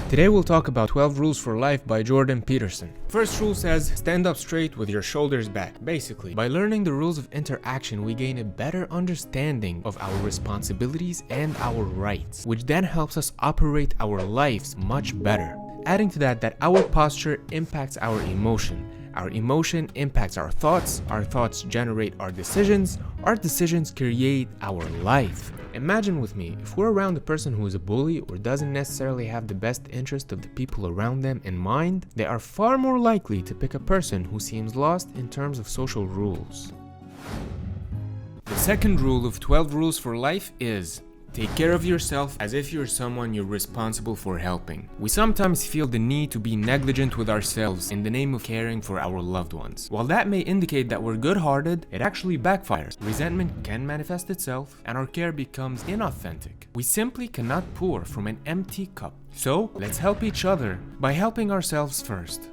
Today we'll talk about 12 Rules for Life by Jordan Peterson. First rule says, stand up straight with your shoulders back. Basically, by learning the rules of interaction, we gain a better understanding of our responsibilities and our rights, which then helps us operate our lives much better. Adding to that our posture impacts our emotion impacts our thoughts generate our decisions create our life. Imagine with me, if we're around a person who is a bully or doesn't necessarily have the best interest of the people around them in mind, they are far more likely to pick a person who seems lost in terms of social rules. The second rule of 12 Rules for Life is, take care of yourself as if you're someone you're responsible for helping. We sometimes feel the need to be negligent with ourselves in the name of caring for our loved ones. While that may indicate that we're good-hearted, it actually backfires. Resentment can manifest itself, and our care becomes inauthentic. We simply cannot pour from an empty cup. So, let's help each other by helping ourselves first.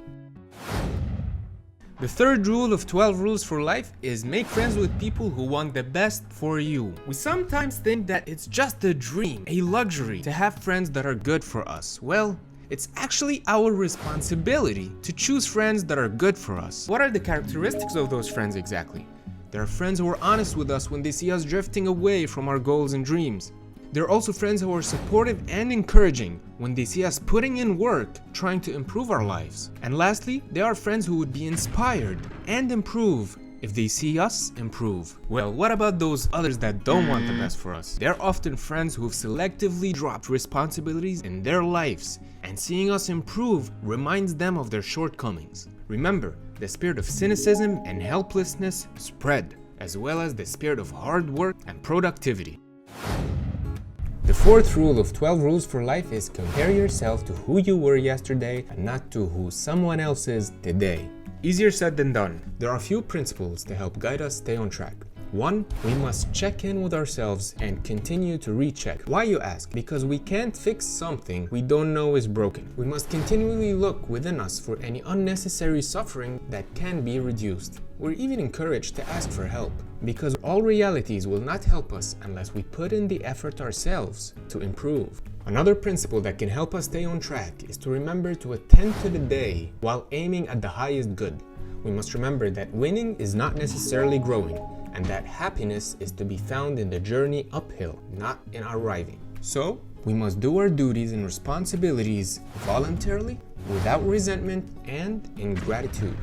The third rule of 12 Rules for Life is make friends with people who want the best for you. We sometimes think that it's just a dream, a luxury, to have friends that are good for us. Well, it's actually our responsibility to choose friends that are good for us. What are the characteristics of those friends exactly? There are friends who are honest with us when they see us drifting away from our goals and dreams. There are also friends who are supportive and encouraging when they see us putting in work, trying to improve our lives. And lastly, there are friends who would be inspired and improve if they see us improve. Well, what about those others that don't want the best for us? They're often friends who've selectively dropped responsibilities in their lives, and seeing us improve reminds them of their shortcomings. Remember, the spirit of cynicism and helplessness spread, as well as the spirit of hard work and productivity. The fourth rule of 12 Rules for Life is compare yourself to who you were yesterday and not to who someone else is today. Easier said than done. There are a few principles to help guide us stay on track. 1. We must check in with ourselves and continue to recheck. Why, you ask? Because we can't fix something we don't know is broken. We must continually look within us for any unnecessary suffering that can be reduced. We're even encouraged to ask for help, because all realities will not help us unless we put in the effort ourselves to improve. Another principle that can help us stay on track is to remember to attend to the day while aiming at the highest good. We must remember that winning is not necessarily growing, and that happiness is to be found in the journey uphill, not in arriving. So, we must do our duties and responsibilities voluntarily, without resentment and in gratitude.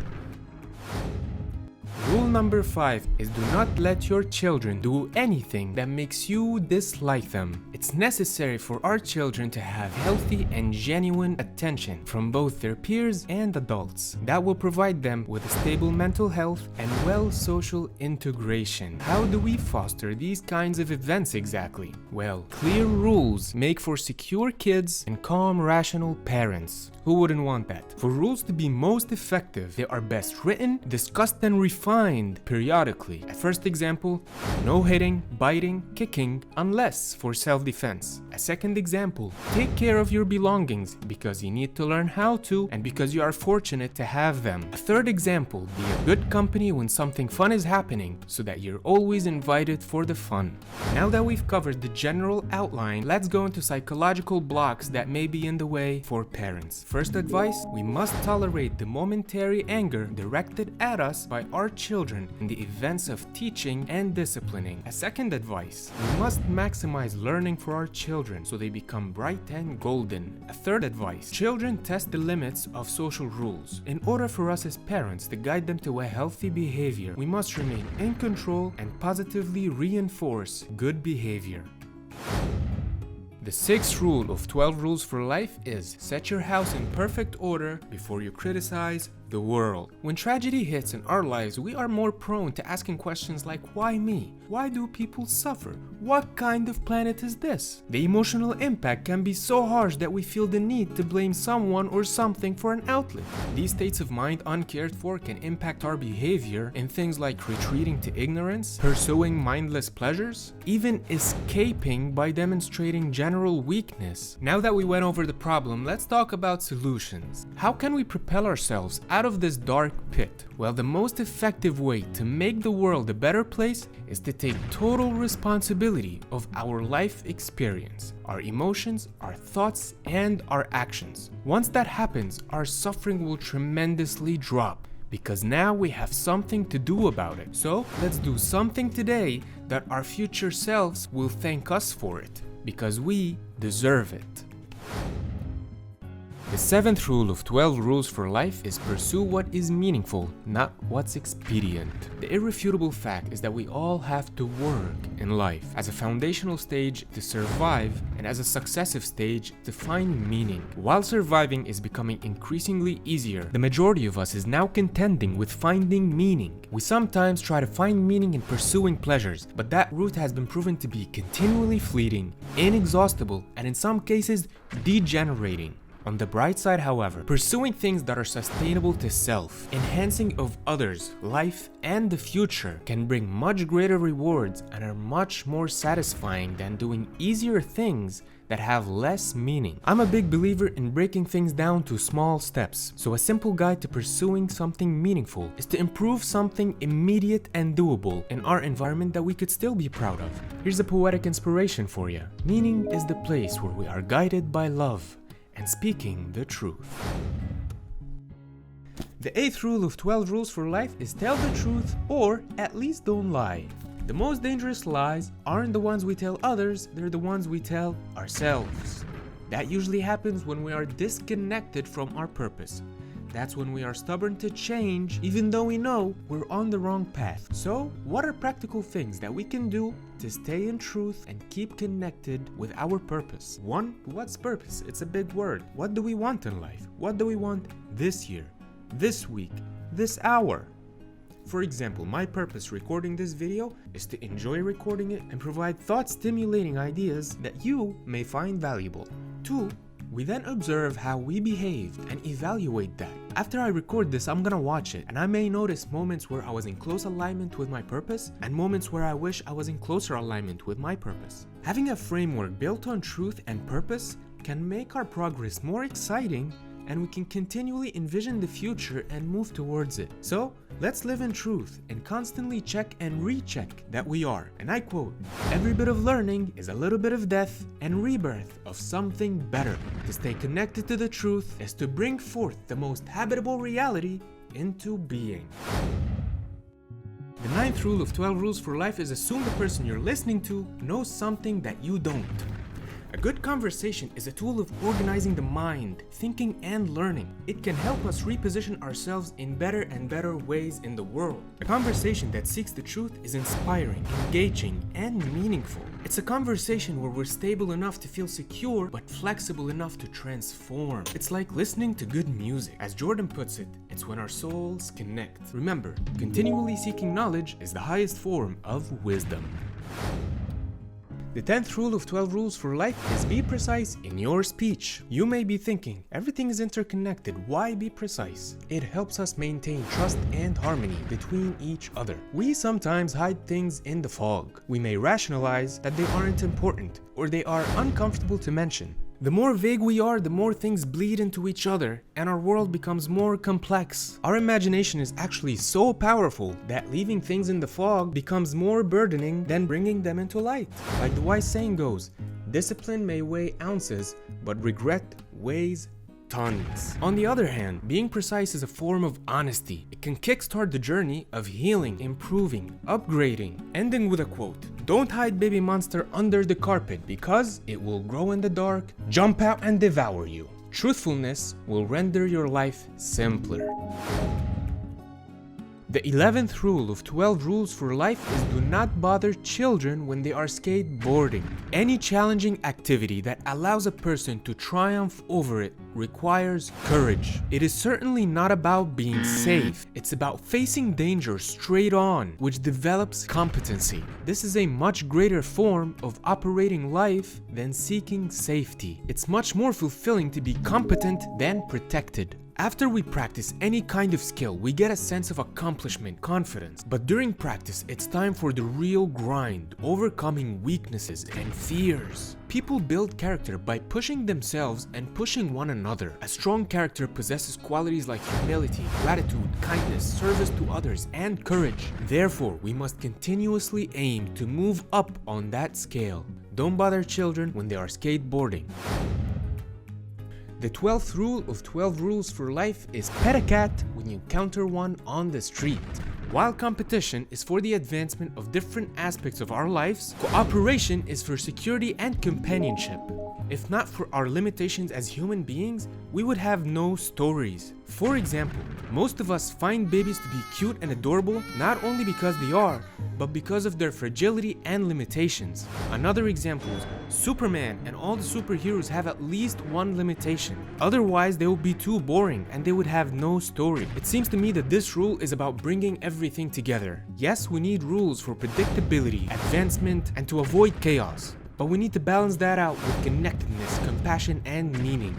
Rule number 5 is do not let your children do anything that makes you dislike them. It's necessary for our children to have healthy and genuine attention from both their peers and adults. That will provide them with a stable mental health and social integration. How do we foster these kinds of events exactly? Well, clear rules make for secure kids and calm, rational parents. Who wouldn't want that? For rules to be most effective, they are best written, discussed, and refined periodically. A first example, no hitting, biting, kicking, unless for self-defense. A second example, take care of your belongings because you need to learn how to and because you are fortunate to have them. A third example, be a good company when something fun is happening so that you're always invited for the fun. Now that we've covered the general outline, let's go into psychological blocks that may be in the way for parents. First advice, we must tolerate the momentary anger directed at us by our children in the events of teaching and disciplining. A second advice, we must maximize learning for our children so they become bright and golden. A third advice, children test the limits of social rules. In order for us as parents to guide them to a healthy behavior, we must remain in control and positively reinforce good behavior. The sixth rule of 12 Rules for Life is set your house in perfect order before you criticize the world. When tragedy hits in our lives, we are more prone to asking questions like, why me? Why do people suffer? What kind of planet is this? The emotional impact can be so harsh that we feel the need to blame someone or something for an outlet. These states of mind uncared for can impact our behavior in things like retreating to ignorance, pursuing mindless pleasures, even escaping by demonstrating general weakness. Now that we went over the problem, let's talk about solutions. How can we propel ourselves out out of this dark pit? Well, the most effective way to make the world a better place is to take total responsibility of our life experience, our emotions, our thoughts, and our actions. Once that happens, our suffering will tremendously drop, because now we have something to do about it. So let's do something today that our future selves will thank us for it, because we deserve it. The 7th rule of 12 rules for life is pursue what is meaningful, not what's expedient. The irrefutable fact is that we all have to work in life as a foundational stage to survive and as a successive stage to find meaning. While surviving is becoming increasingly easier, the majority of us is now contending with finding meaning. We sometimes try to find meaning in pursuing pleasures, but that route has been proven to be continually fleeting, inexhaustible, and in some cases, degenerating. On the bright side, however, pursuing things that are sustainable to self, enhancing of others, life, and the future can bring much greater rewards and are much more satisfying than doing easier things that have less meaning. I'm a big believer in breaking things down to small steps, so a simple guide to pursuing something meaningful is to improve something immediate and doable in our environment that we could still be proud of. Here's a poetic inspiration for you. Meaning is the place where we are guided by love and speaking the truth. The 8th rule of 12 rules for life is tell the truth, or at least don't lie. The most dangerous lies aren't the ones we tell others, they're the ones we tell ourselves. That usually happens when we are disconnected from our purpose. That's when we are stubborn to change, even though we know we're on the wrong path. So, what are practical things that we can do to stay in truth and keep connected with our purpose? 1. What's purpose? It's a big word. What do we want in life? What do we want this year, this week, this hour? For example, my purpose recording this video is to enjoy recording it and provide thought-stimulating ideas that you may find valuable. 2. We then observe how we behaved and evaluate that. After I record this, I'm gonna watch it, and I may notice moments where I was in close alignment with my purpose and moments where I wish I was in closer alignment with my purpose. Having a framework built on truth and purpose can make our progress more exciting, and we can continually envision the future and move towards it. So, let's live in truth and constantly check and recheck that we are. And I quote, "Every bit of learning is a little bit of death and rebirth of something better. To stay connected to the truth is to bring forth the most habitable reality into being." The 9th rule of 12 rules for life is assume the person you're listening to knows something that you don't. A good conversation is a tool of organizing the mind, thinking, and learning. It can help us reposition ourselves in better and better ways in the world. A conversation that seeks the truth is inspiring, engaging, and meaningful. It's a conversation where we're stable enough to feel secure, but flexible enough to transform. It's like listening to good music. As Jordan puts it, it's when our souls connect. Remember, continually seeking knowledge is the highest form of wisdom. The 10th rule of 12 rules for life is be precise in your speech. You may be thinking, everything is interconnected, why be precise? It helps us maintain trust and harmony between each other. We sometimes hide things in the fog. We may rationalize that they aren't important or they are uncomfortable to mention. The more vague we are, the more things bleed into each other, and our world becomes more complex. Our imagination is actually so powerful that leaving things in the fog becomes more burdening than bringing them into light. Like the wise saying goes, discipline may weigh ounces, but regret weighs tons. On the other hand, being precise is a form of honesty. It can kickstart the journey of healing, improving, upgrading, ending with a quote. Don't hide baby monster under the carpet because it will grow in the dark, jump out and devour you. Truthfulness will render your life simpler. The 11th rule of 12 rules for life is do not bother children when they are skateboarding. Any challenging activity that allows a person to triumph over it requires courage. It is certainly not about being safe. It's about facing danger straight on, which develops competency. This is a much greater form of operating life than seeking safety. It's much more fulfilling to be competent than protected. After we practice any kind of skill, we get a sense of accomplishment, confidence. But during practice, it's time for the real grind, overcoming weaknesses and fears. People build character by pushing themselves and pushing one another. A strong character possesses qualities like humility, gratitude, kindness, service to others, and courage. Therefore, we must continuously aim to move up on that scale. Don't bother children when they are skateboarding. The 12th rule of 12 rules for life is pet a cat when you encounter one on the street. While competition is for the advancement of different aspects of our lives, cooperation is for security and companionship. If not for our limitations as human beings, we would have no stories. For example, most of us find babies to be cute and adorable not only because they are, but because of their fragility and limitations. Another example is Superman and all the superheroes have at least one limitation. Otherwise, they would be too boring and they would have no story. It seems to me that this rule is about bringing everything together. Yes, we need rules for predictability, advancement, and to avoid chaos. But we need to balance that out with connectedness, compassion, and meaning.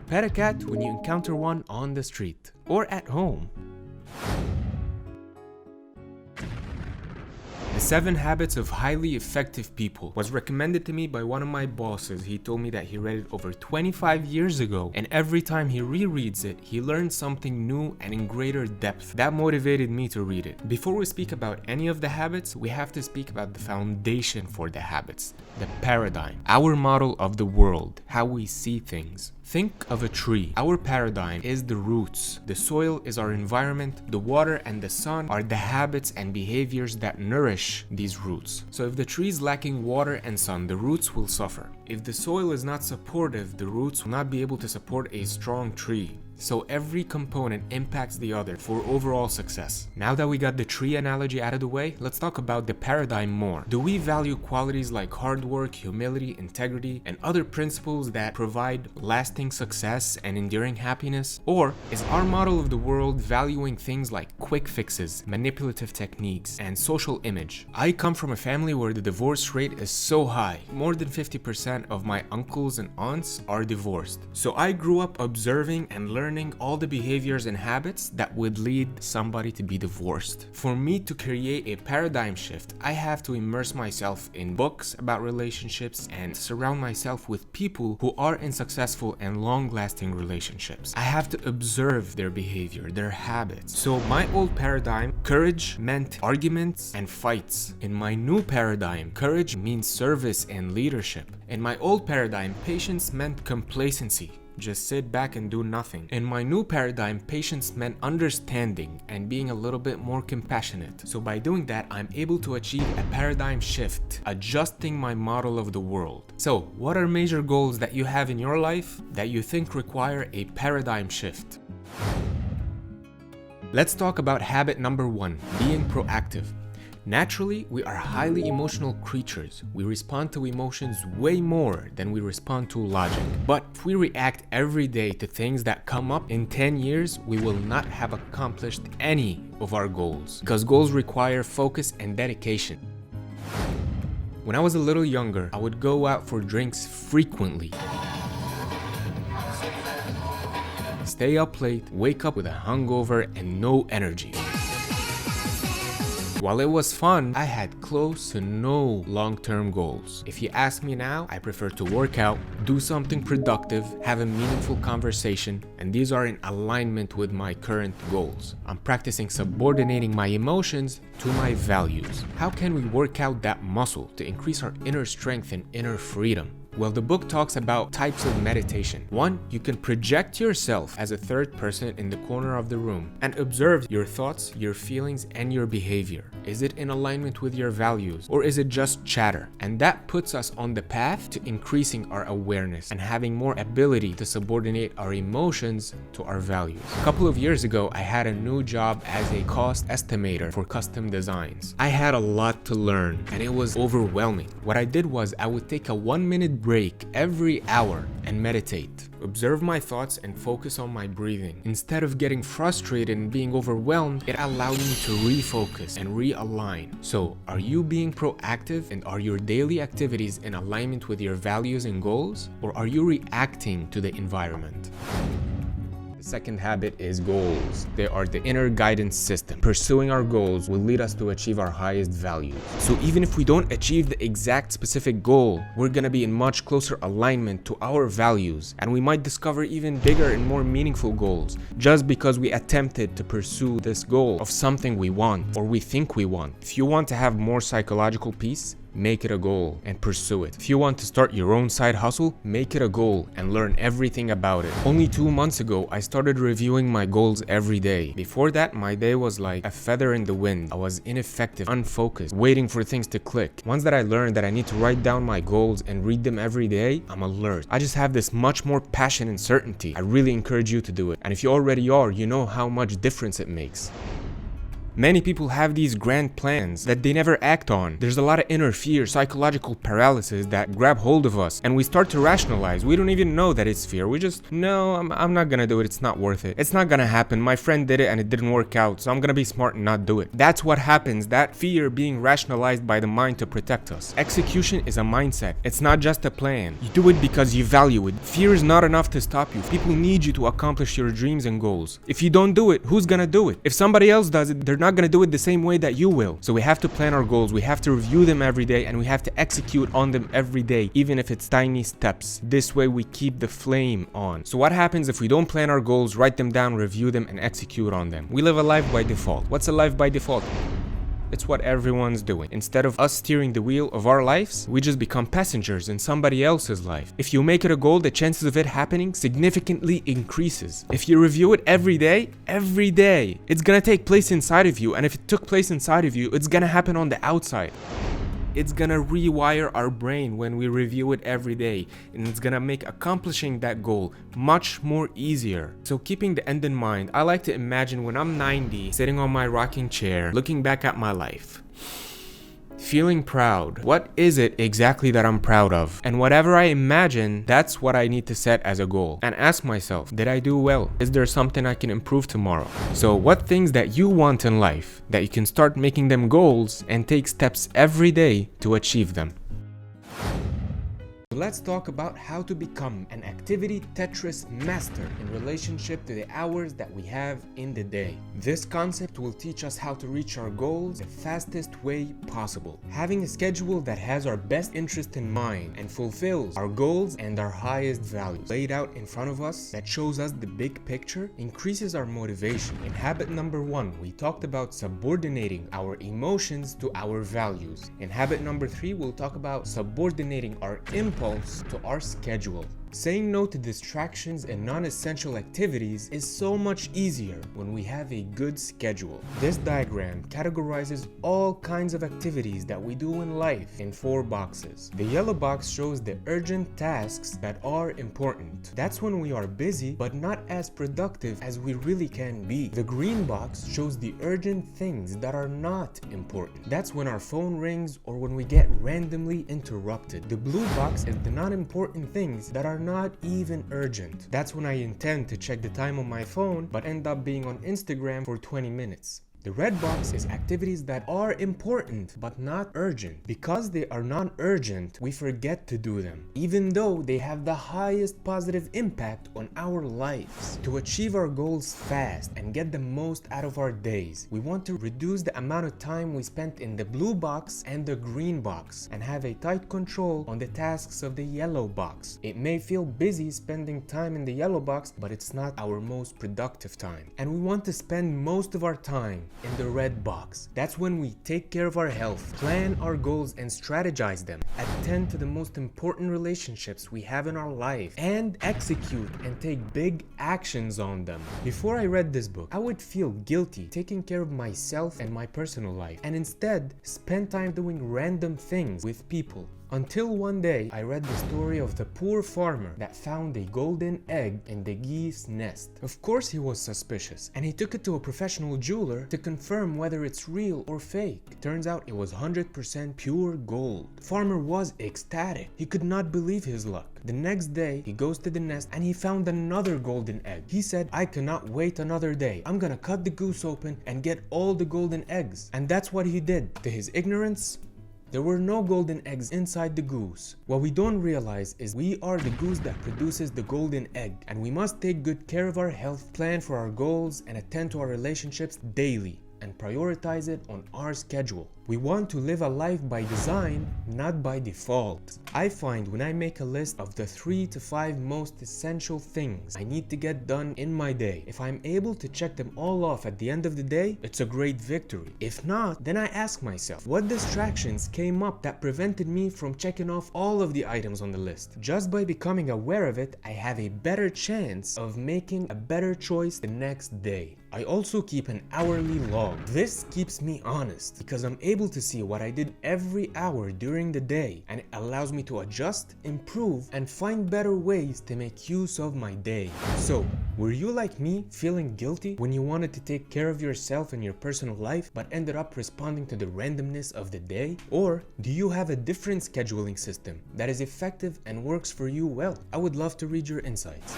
Pet a cat when you encounter one on the street or at home. The 7 Habits of Highly Effective People was recommended to me by one of my bosses. He told me that he read it over 25 years ago, and every time he rereads it, he learns something new and in greater depth. That motivated me to read it. Before we speak about any of the habits, we have to speak about the foundation for the habits, the paradigm, our model of the world, how we see things. Think of a tree. Our paradigm is the roots. The soil is our environment. The water and the sun are the habits and behaviors that nourish these roots. So if the tree is lacking water and sun, the roots will suffer. If the soil is not supportive, the roots will not be able to support a strong tree. So every component impacts the other for overall success. Now that we got the tree analogy out of the way, let's talk about the paradigm more. Do we value qualities like hard work, humility, integrity, and other principles that provide lasting success and enduring happiness? Or is our model of the world valuing things like quick fixes, manipulative techniques, and social image? I come from a family where the divorce rate is so high. More than 50% of my uncles and aunts are divorced. So I grew up observing and learning all the behaviors and habits that would lead somebody to be divorced. For me to create a paradigm shift, I have to immerse myself in books about relationships and surround myself with people who are in successful and long-lasting relationships. I have to observe their behavior, their habits. So my old paradigm, courage meant arguments and fights. In my new paradigm, courage means service and leadership. In my old paradigm, patience meant complacency. Just sit back and do nothing. In my new paradigm, patience meant understanding and being a little bit more compassionate. So by doing that, I'm able to achieve a paradigm shift, adjusting my model of the world. So what are major goals that you have in your life that you think require a paradigm shift? Let's talk about habit number 1, being proactive. Naturally, we are highly emotional creatures. We respond to emotions way more than we respond to logic. But if we react every day to things that come up, in 10 years, we will not have accomplished any of our goals, because goals require focus and dedication. When I was a little younger, I would go out for drinks frequently. Stay up late, wake up with a hangover and no energy. While it was fun, I had close to no long-term goals. If you ask me now, I prefer to work out, do something productive, have a meaningful conversation, and these are in alignment with my current goals. I'm practicing subordinating my emotions to my values. How can we work out that muscle to increase our inner strength and inner freedom? Well, the book talks about types of meditation. 1, you can project yourself as a third person in the corner of the room and observe your thoughts, your feelings, and your behavior. Is it in alignment with your values, or is it just chatter? And that puts us on the path to increasing our awareness and having more ability to subordinate our emotions to our values. A couple of years ago, I had a new job as a cost estimator for custom designs. I had a lot to learn, and it was overwhelming. What I did was I would take a 1-minute break every hour and meditate, observe my thoughts and focus on my breathing. Instead of getting frustrated and being overwhelmed, it allowed me to refocus and realign. So, are you being proactive, and are your daily activities in alignment with your values and goals, or are you reacting to the environment? The second habit is goals. They are the inner guidance system. Pursuing our goals will lead us to achieve our highest values. So even if we don't achieve the exact specific goal, we're gonna be in much closer alignment to our values, and we might discover even bigger and more meaningful goals just because we attempted to pursue this goal of something we want or we think we want. If you want to have more psychological peace, make it a goal and pursue it. If you want to start your own side hustle, make it a goal and learn everything about it. Only 2 months ago, I started reviewing my goals every day. Before that, my day was like a feather in the wind. I was ineffective, unfocused, waiting for things to click. Once that I learned that I need to write down my goals and read them every day, I'm alert. I just have this much more passion and certainty. I really encourage you to do it. And if you already are, you know how much difference it makes. Many people have these grand plans that they never act on. There's a lot of inner fear, psychological paralysis that grab hold of us, and we start to rationalize. We don't even know that it's fear. We just, no, I'm not gonna do it. It's not worth it. It's not gonna happen. My friend did it and it didn't work out, so I'm gonna be smart and not do it. That's what happens. That fear being rationalized by the mind to protect us. Execution is a mindset. It's not just a plan. You do it because you value it. Fear is not enough to stop you. People need you to accomplish your dreams and goals. If you don't do it, who's gonna do it? If somebody else does it, they're not gonna do it the same way that you will. So we have to plan our goals, we have to review them every day, and we have to execute on them every day, even if it's tiny steps. This way we keep the flame on. So what happens if we don't plan our goals, write them down, review them, and execute on them? We live a life by default. What's a life by default? It's what everyone's doing. Instead of us steering the wheel of our lives, we just become passengers in somebody else's life. If you make it a goal, the chances of it happening significantly increases. If you review it every day, it's gonna take place inside of you. And if it took place inside of you, it's gonna happen on the outside. It's gonna rewire our brain when we review it every day, and it's gonna make accomplishing that goal much more easier. So keeping the end in mind, I like to imagine when I'm 90, sitting on my rocking chair, looking back at my life, feeling proud. What is it exactly that I'm proud of? And whatever I imagine, that's what I need to set as a goal. And ask myself, did I do well? Is there something I can improve tomorrow? So what things that you want in life, that you can start making them goals and take steps every day to achieve them. Let's talk about how to become an activity Tetris master in relationship to the hours that we have in the day. This concept will teach us how to reach our goals the fastest way possible. Having a schedule that has our best interest in mind and fulfills our goals and our highest values laid out in front of us, that shows us the big picture, increases our motivation. In habit number 1, we talked about subordinating our emotions to our values. In habit number 3, we'll talk about subordinating our impulse to our schedule. Saying no to distractions and non-essential activities is so much easier when we have a good schedule. This diagram categorizes all kinds of activities that we do in life in 4 boxes. The yellow box shows the urgent tasks that are important. That's when we are busy but not as productive as we really can be. The green box shows the urgent things that are not important. That's when our phone rings or when we get randomly interrupted. The blue box is the non-important things that are not even urgent. That's when I intend to check the time on my phone but end up being on Instagram for 20 minutes. The red box is activities that are important but not urgent. Because they are non-urgent, we forget to do them, even though they have the highest positive impact on our lives. To achieve our goals fast and get the most out of our days, we want to reduce the amount of time we spent in the blue box and the green box and have a tight control on the tasks of the yellow box. It may feel busy spending time in the yellow box, but it's not our most productive time. And we want to spend most of our time in the red box. That's when we take care of our health, plan our goals and strategize them, attend to the most important relationships we have in our life, and execute and take big actions on them. Before I read this book, I would feel guilty taking care of myself and my personal life, and instead spend time doing random things with people. Until one day, I read the story of the poor farmer that found a golden egg in the geese nest. Of course he was suspicious, and he took it to a professional jeweler to confirm whether it's real or fake. Turns out it was 100% pure gold. The farmer was ecstatic. He could not believe his luck. The next day, he goes to the nest and he found another golden egg. He said, "I cannot wait another day. I'm gonna cut the goose open and get all the golden eggs." And that's what he did. To his ignorance, There were no golden eggs inside the goose. What we don't realize is we are the goose that produces the golden egg, and we must take good care of our health, plan for our goals, and attend to our relationships daily and prioritize it on our schedule. We want to live a life by design, not by default. I find when I make a list of the 3 to 5 most essential things I need to get done in my day, if I'm able to check them all off at the end of the day, it's a great victory. If not, then I ask myself, what distractions came up that prevented me from checking off all of the items on the list? Just by becoming aware of it, I have a better chance of making a better choice the next day. I also keep an hourly log. This keeps me honest because I'm able to see what I did every hour during the day, and it allows me to adjust, improve, and find better ways to make use of my day. So, were you like me, feeling guilty when you wanted to take care of yourself and your personal life but ended up responding to the randomness of the day? Or do you have a different scheduling system that is effective and works for you well? I would love to read your insights.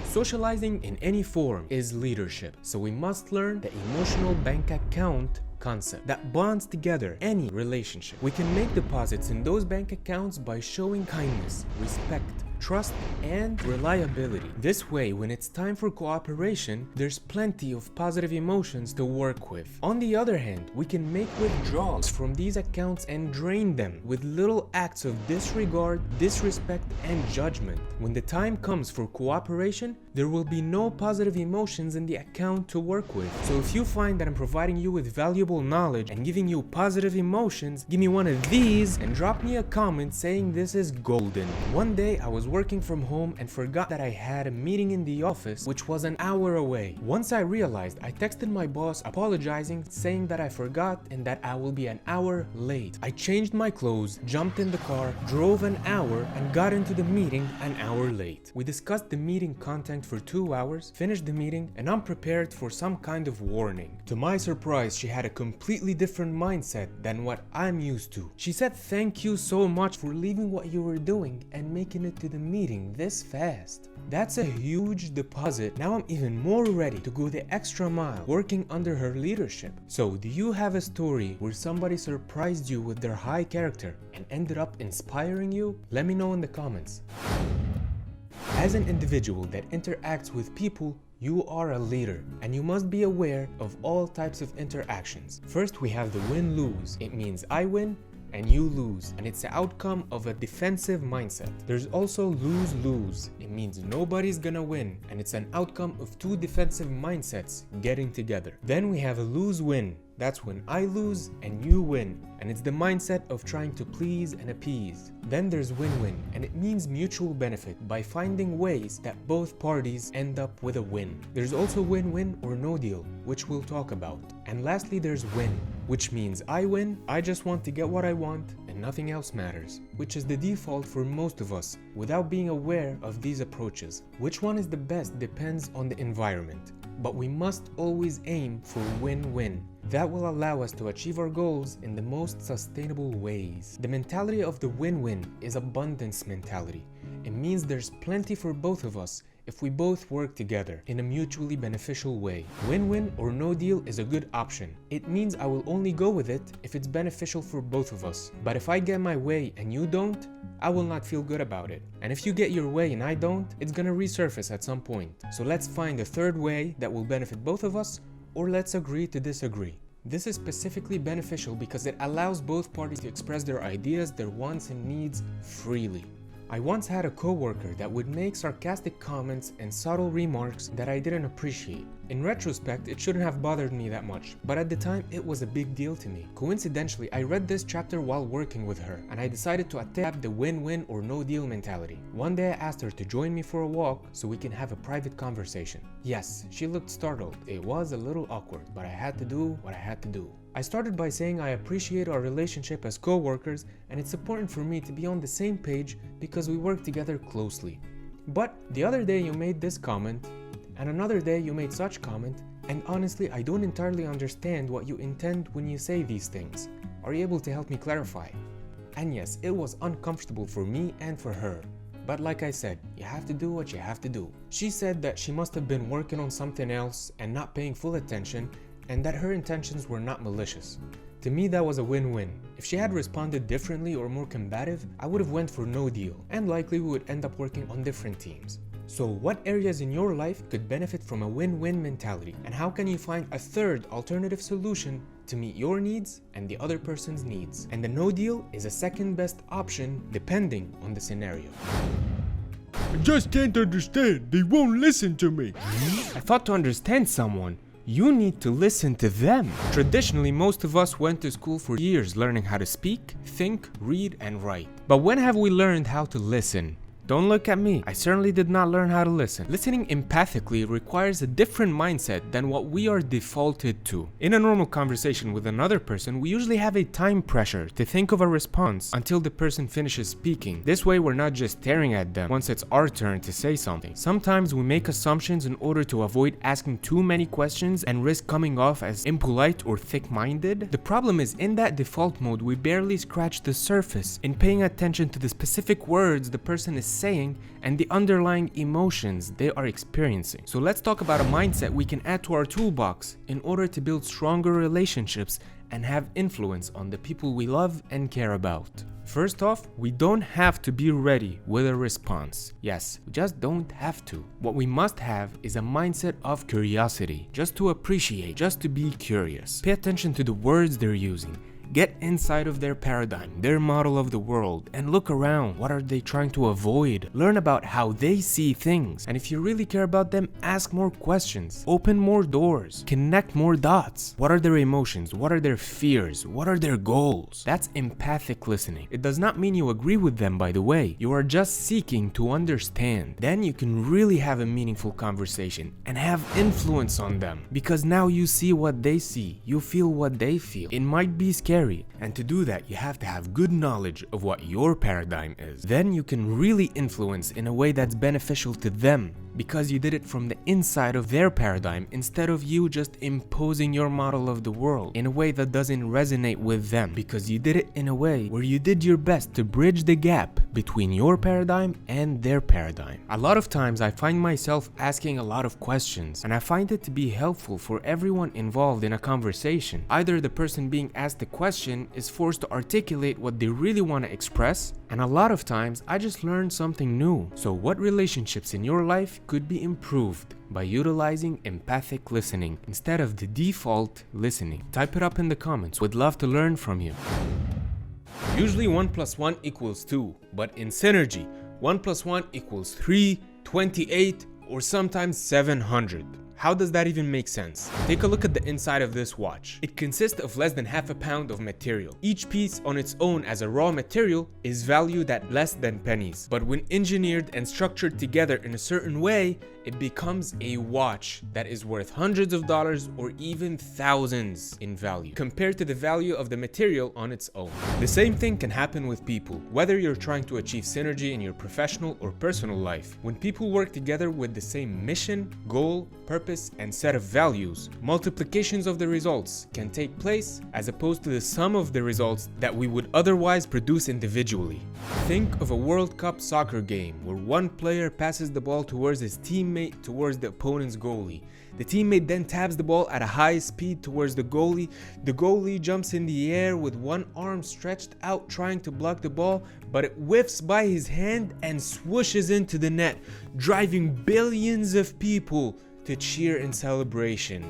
Socializing in any form is leadership, so we must learn the emotional bank account concept that bonds together any relationship. We can make deposits in those bank accounts by showing kindness, respect, trust, and reliability. This way, when it's time for cooperation, there's plenty of positive emotions to work with. On the other hand, we can make withdrawals from these accounts and drain them with little acts of disregard, disrespect, and judgment. When the time comes for cooperation, there will be no positive emotions in the account to work with. So if you find that I'm providing you with valuable knowledge and giving you positive emotions, give me one of these and drop me a comment saying this is golden. One day I was working from home and forgot that I had a meeting in the office which was an hour away. Once I realized, I texted my boss apologizing, saying that I forgot and that I will be an hour late. I changed my clothes, jumped in the car, drove an hour, and got into the meeting an hour late. We discussed the meeting content for 2 hours, finished the meeting, and I'm prepared for some kind of warning. To my surprise, she had a completely different mindset than what I'm used to. She said thank you so much for leaving what you were doing and making it to the meeting this fast. That's a huge deposit. Now I'm even more ready to go the extra mile working under her leadership. So do you have a story where somebody surprised you with their high character and ended up inspiring you? Let me know in the comments. As an individual that interacts with people, you are a leader and you must be aware of all types of interactions. First, we have the win-lose. It means I win and you lose, and it's the outcome of a defensive mindset. There's also lose-lose. It means nobody's gonna win, and it's an outcome of 2 defensive mindsets getting together. Then we have a lose-win. That's when I lose and you win, and it's the mindset of trying to please and appease. Then there's win-win, and it means mutual benefit by finding ways that both parties end up with a win. There's also win-win or no deal, which we'll talk about. And lastly, there's win, which means I win, I just want to get what I want, and nothing else matters, which is the default for most of us without being aware of these approaches. Which one is the best depends on the environment, but we must always aim for win-win. That will allow us to achieve our goals in the most sustainable ways. The mentality of the win-win is abundance mentality. It means there's plenty for both of us if we both work together in a mutually beneficial way. Win-win or no deal is a good option. It means I will only go with it if it's beneficial for both of us. But if I get my way and you don't, I will not feel good about it. And if you get your way and I don't, it's gonna resurface at some point. So let's find a third way that will benefit both of us, or let's agree to disagree. This is specifically beneficial because it allows both parties to express their ideas, their wants and needs freely. I once had a coworker that would make sarcastic comments and subtle remarks that I didn't appreciate. In retrospect, it shouldn't have bothered me that much, but at the time it was a big deal to me. Coincidentally, I read this chapter while working with her, and I decided to adapt the win-win or no deal mentality. One day I asked her to join me for a walk so we can have a private conversation. Yes, she looked startled. It was a little awkward, but I had to do what I had to do. I started by saying I appreciate our relationship as co-workers and it's important for me to be on the same page because we work together closely. But the other day you made this comment, and another day you made such comment, and honestly I don't entirely understand what you intend when you say these things. Are you able to help me clarify? And yes, it was uncomfortable for me and for her. But like I said, you have to do what you have to do. She said that she must have been working on something else and not paying full attention, and that her intentions were not malicious. To me, that was a win-win. If she had responded differently or more combative, I would have went for no deal, and likely we would end up working on different teams. So what areas in your life could benefit from a win-win mentality, and how can you find a third alternative solution to meet your needs and the other person's needs? And the no deal is a second best option depending on the scenario. I just can't understand. They won't listen to me. I thought to understand someone, you need to listen to them. Traditionally, most of us went to school for years learning how to speak, think, read, and write. But when have we learned how to listen? Don't look at me. I certainly did not learn how to listen. Listening empathically requires a different mindset than what we are defaulted to. In a normal conversation with another person, we usually have a time pressure to think of a response until the person finishes speaking. This way, we're not just staring at them once it's our turn to say something. Sometimes we make assumptions in order to avoid asking too many questions and risk coming off as impolite or thick-minded. The problem is, in that default mode, we barely scratch the surface in paying attention to the specific words the person is saying and the underlying emotions they are experiencing. So let's talk about a mindset we can add to our toolbox in order to build stronger relationships and have influence on the people we love and care about. First off, we don't have to be ready with a response. Yes, we just don't have to. What we must have is a mindset of curiosity, just to appreciate, just to be curious. Pay attention to the words they're using. Get inside of their paradigm, their model of the world, and look around. What are they trying to avoid? Learn about how they see things. And if you really care about them, ask more questions. Open more doors. Connect more dots. What are their emotions? What are their fears? What are their goals? That's empathic listening. It does not mean you agree with them, by the way. You are just seeking to understand. Then you can really have a meaningful conversation and have influence on them. Because now you see what they see. You feel what they feel. It might be scary. And to do that, you have to have good knowledge of what your paradigm is. Then you can really influence in a way that's beneficial to them, because you did it from the inside of their paradigm instead of you just imposing your model of the world in a way that doesn't resonate with them, because you did it in a way where you did your best to bridge the gap between your paradigm and their paradigm. A lot of times I find myself asking a lot of questions, and I find it to be helpful for everyone involved in a conversation. Either the person being asked the question is forced to articulate what they really want to express, and a lot of times I just learn something new. So what relationships in your life could be improved by utilizing empathic listening instead of the default listening? Type it up in the comments. Would love to learn from you. Usually 1 + 1 = 2, but in Synergy, 1 + 1 = 3, 28, or sometimes 700. How does that even make sense? Take a look at the inside of this watch. It consists of less than half a pound of material. Each piece on its own as a raw material is valued at less than pennies. But when engineered and structured together in a certain way, it becomes a watch that is worth hundreds of dollars or even thousands in value compared to the value of the material on its own. The same thing can happen with people, whether you're trying to achieve synergy in your professional or personal life. When people work together with the same mission, goal, purpose, and set of values, multiplications of the results can take place as opposed to the sum of the results that we would otherwise produce individually. Think of a World Cup soccer game where one player passes the ball towards his teammate towards the opponent's goalie. The teammate then taps the ball at a high speed towards the goalie. The goalie jumps in the air with one arm stretched out trying to block the ball, but it whiffs by his hand and swooshes into the net, driving billions of people to cheer in celebration.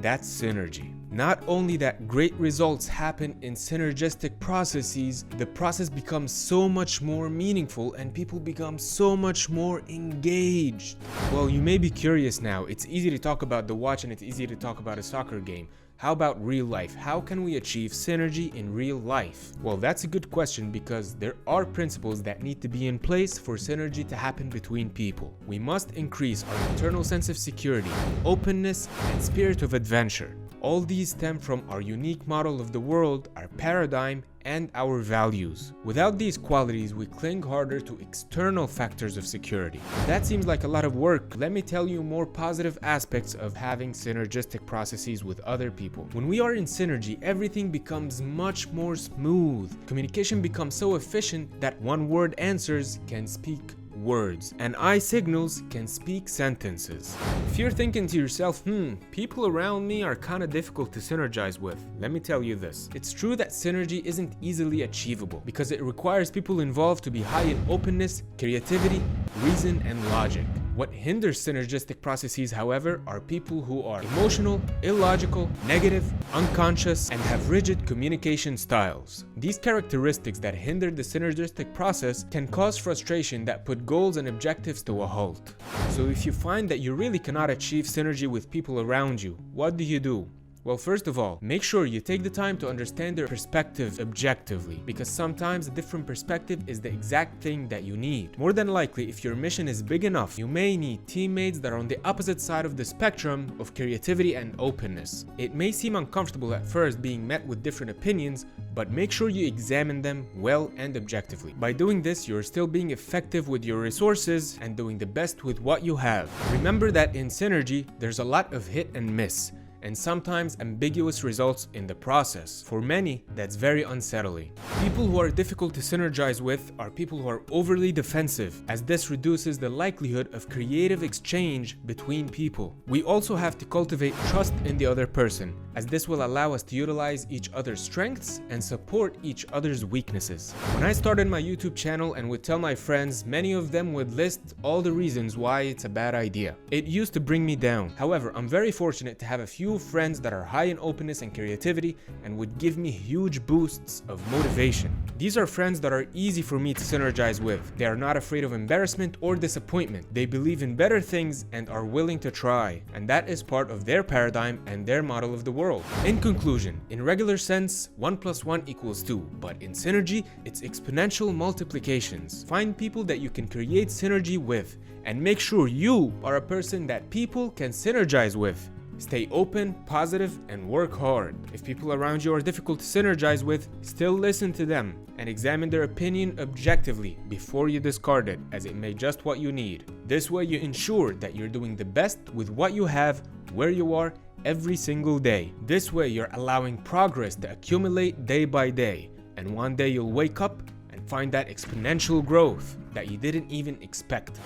That's synergy. Not only that great results happen in synergistic processes, the process becomes so much more meaningful and people become so much more engaged. Well, you may be curious now. It's easy to talk about the watch and it's easy to talk about a soccer game. How about real life? How can we achieve synergy in real life? Well, that's a good question because there are principles that need to be in place for synergy to happen between people. We must increase our internal sense of security, openness, and spirit of adventure. All these stem from our unique model of the world, our paradigm, and our values. Without these qualities, we cling harder to external factors of security. If that seems like a lot of work, let me tell you more positive aspects of having synergistic processes with other people. When we are in synergy, everything becomes much more smooth. Communication becomes so efficient that one-word answers can speak words, and eye signals can speak sentences. If you're thinking to yourself, people around me are kinda difficult to synergize with, let me tell you this. It's true that synergy isn't easily achievable because it requires people involved to be high in openness, creativity, reason, and logic. What hinders synergistic processes, however, are people who are emotional, illogical, negative, unconscious, and have rigid communication styles. These characteristics that hinder the synergistic process can cause frustration that put goals and objectives to a halt. So if you find that you really cannot achieve synergy with people around you, what do? Well, first of all, make sure you take the time to understand their perspective objectively, because sometimes a different perspective is the exact thing that you need. More than likely, if your mission is big enough, you may need teammates that are on the opposite side of the spectrum of creativity and openness. It may seem uncomfortable at first being met with different opinions, but make sure you examine them well and objectively. By doing this, you're still being effective with your resources and doing the best with what you have. Remember that in synergy, there's a lot of hit and miss, and sometimes ambiguous results in the process. For many, that's very unsettling. People who are difficult to synergize with are people who are overly defensive, as this reduces the likelihood of creative exchange between people. We also have to cultivate trust in the other person, as this will allow us to utilize each other's strengths and support each other's weaknesses. When I started my YouTube channel and would tell my friends, many of them would list all the reasons why it's a bad idea. It used to bring me down. However, I'm very fortunate to have a few friends that are high in openness and creativity and would give me huge boosts of motivation. These are friends that are easy for me to synergize with. They are not afraid of embarrassment or disappointment. They believe in better things and are willing to try, and that is part of their paradigm and their model of the world. In conclusion, in regular sense, 1 + 1 = 2, but in synergy, it's exponential multiplications. Find people that you can create synergy with, and make sure you are a person that people can synergize with. Stay open, positive, and work hard. If people around you are difficult to synergize with, still listen to them and examine their opinion objectively before you discard it, as it may just what you need. This way you ensure that you're doing the best with what you have, where you are, every single day. This way you're allowing progress to accumulate day by day, and one day you'll wake up and find that exponential growth that you didn't even expect.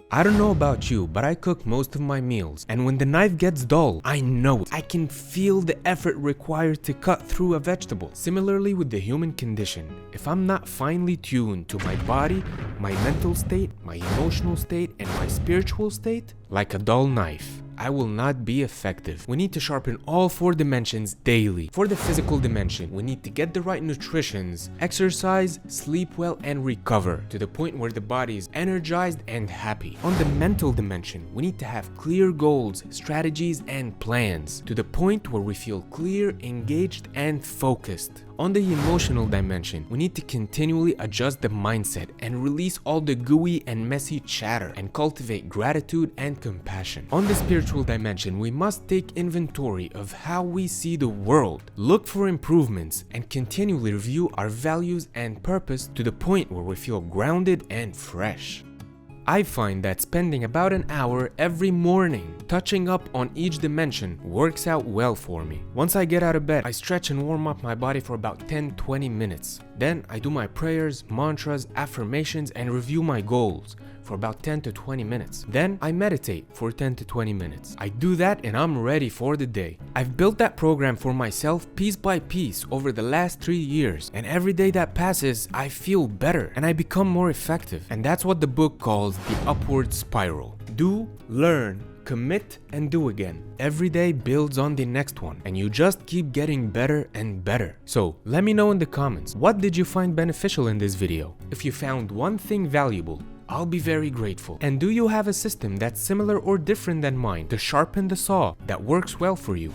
I don't know about you, but I cook most of my meals, and when the knife gets dull, I know it. I can feel the effort required to cut through a vegetable. Similarly with the human condition, if I'm not finely tuned to my body, my mental state, my emotional state, and my spiritual state, like a dull knife, I will not be effective. We need to sharpen all 4 dimensions daily. For the physical dimension, we need to get the right nutritions, exercise, sleep well, and recover to the point where the body is energized and happy. On the mental dimension, we need to have clear goals, strategies, and plans to the point where we feel clear, engaged, and focused. On the emotional dimension, we need to continually adjust the mindset and release all the gooey and messy chatter and cultivate gratitude and compassion. On the spiritual dimension, we must take inventory of how we see the world, look for improvements, and continually review our values and purpose to the point where we feel grounded and fresh. I find that spending about an hour every morning touching up on each dimension works out well for me. Once I get out of bed, I stretch and warm up my body for about 10-20 minutes. Then I do my prayers, mantras, affirmations, and review my goals for about 10 to 20 minutes. Then I meditate for 10 to 20 minutes. I do that and I'm ready for the day. I've built that program for myself piece by piece over the last 3 years, and every day that passes, I feel better and I become more effective. And that's what the book calls the upward spiral. Do, learn, commit, and do again. Every day builds on the next one, and you just keep getting better and better. So let me know in the comments, what did you find beneficial in this video? If you found one thing valuable, I'll be very grateful. And do you have a system that's similar or different than mine to sharpen the saw that works well for you?